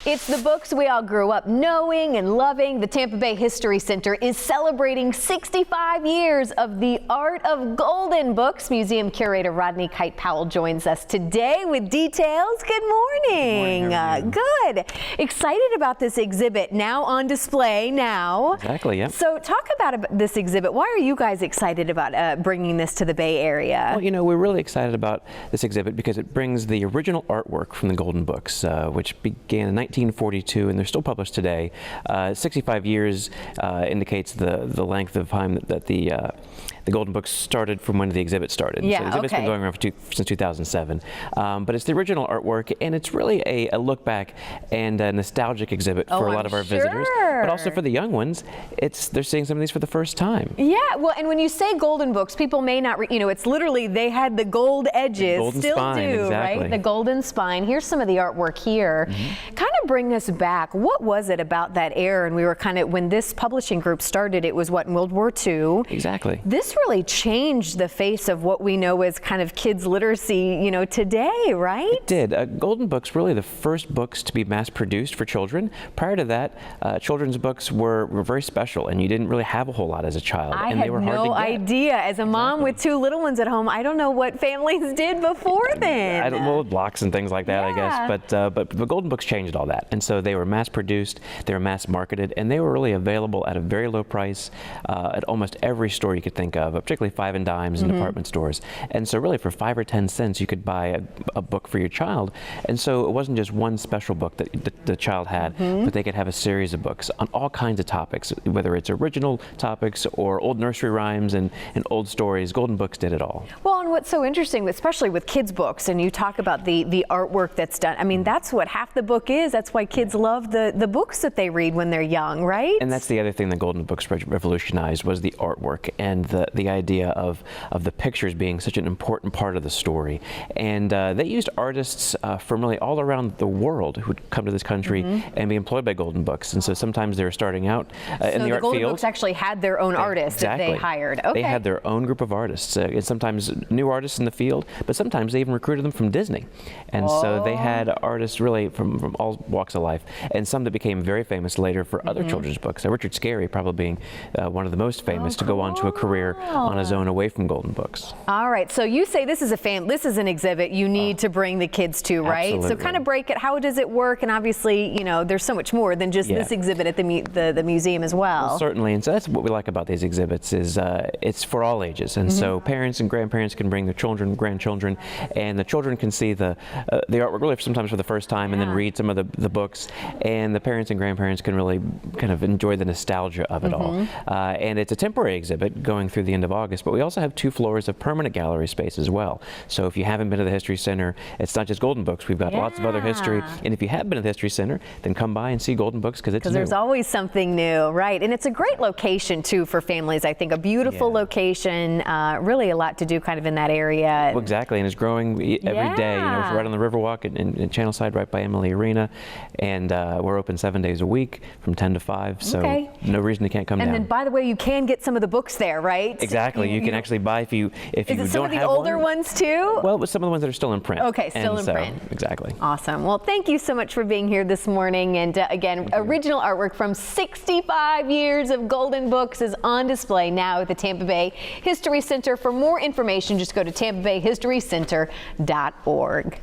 It's the books we all grew up knowing and loving. The Tampa Bay History Center is celebrating 65 years of the art of golden books. Museum curator Rodney Kite Powell joins us today with details. Good morning. Good. Excited about this exhibit now on display now. Exactly, yeah. So talk about this exhibit. Why are you guys excited about bringing this to the Bay Area? Well, you know, we're really excited about this exhibit because it brings the original artwork from the golden books, which began in 1942 and they're still published today. 65 years indicates the length of time that the golden books started from when the exhibit started. Yeah, so the exhibit's been going around since 2007. But it's the original artwork, and it's really a look back and a nostalgic exhibit for a lot of our visitors. But also for the young ones, they're seeing some of these for the first time. Yeah, well, and when you say golden books, people may not, it's literally they had the gold edges, golden still spine, do, exactly. right? The golden spine. Here's some of the artwork here. Kind of bring us back. What was it about that era? And we were kind of, when this publishing group started, it was what, in World War II? Exactly. This really changed the face of what we know as kind of kids literacy, today, right? It did. Golden books really the first books to be mass produced for children. Prior to that, children's books were very special, and you didn't really have a whole lot as a child. And they were hard to get. no idea. As a mom with two little ones at home, I don't know what families did before then. I don't know, blocks and things like that, I guess. But the golden books changed all that, and so they were mass produced, they were mass marketed, and they were really available at a very low price at almost every store you could think of, particularly 5 and dimes in department stores. And so really for 5 or 10 cents you could buy a book for your child. And so it wasn't just one special book that the child had, but they could have a series of books on all kinds of topics, whether it's original topics or old nursery rhymes and old stories. Golden books did it all. Well, and what's so interesting, especially with kids' books, and you talk about the artwork that's done, I mean, that's what half the book is. That's why kids love the books that they read when they're young, right? And that's the other thing that golden books revolutionized was the artwork and the idea of the pictures being such an important part of the story. And they used artists from really all around the world who would come to this country and be employed by golden books. And so sometimes they were starting out in the art golden field. books actually had their own artists that they hired. Okay. They had their own group of artists, and sometimes new artists in the field, but sometimes they even recruited them from Disney. And so they had artists really from all walks of life, and some that became very famous later for other children's books. Richard Scarry probably being one of the most famous to go on to a career on his own away from golden books. All right, so you say this is an exhibit you need to bring the kids to, right? Absolutely. So kind of break it. How does it work? And obviously, there's so much more than just this exhibit at the museum as well. Well, certainly, and so that's what we like about these exhibits is it's for all ages, and so parents and grandparents can bring their children, grandchildren, and the children can see the artwork really sometimes for the first time, and then read some of the books, and the parents and grandparents can really kind of enjoy the nostalgia of it all. And it's a temporary exhibit going through the end of August, but we also have 2 floors of permanent gallery space as well. So if you haven't been to the History Center, it's not just golden books. We've got lots of other history, and if you have been to the History Center, then come by and see golden books because there's always something new, right? And it's a great location too for families. I think a beautiful location, really a lot to do kind of in that area. Well, exactly, and it's growing every day. It's right on the Riverwalk in Channelside, right by Emily Arena, and we're open 7 days a week from 10 to 5. So no reason you can't come down. And then, by the way, you can get some of the books there, right? Exactly, you can actually buy if you don't have one. Is it some of the older ones too? Well, some of the ones that are still in print. Okay, still in print. Exactly. Awesome. Well, thank you so much for being here this morning. And again, original artwork from 65 years of golden books is on display now at the Tampa Bay History Center. For more information, just go to tampabayhistorycenter.org.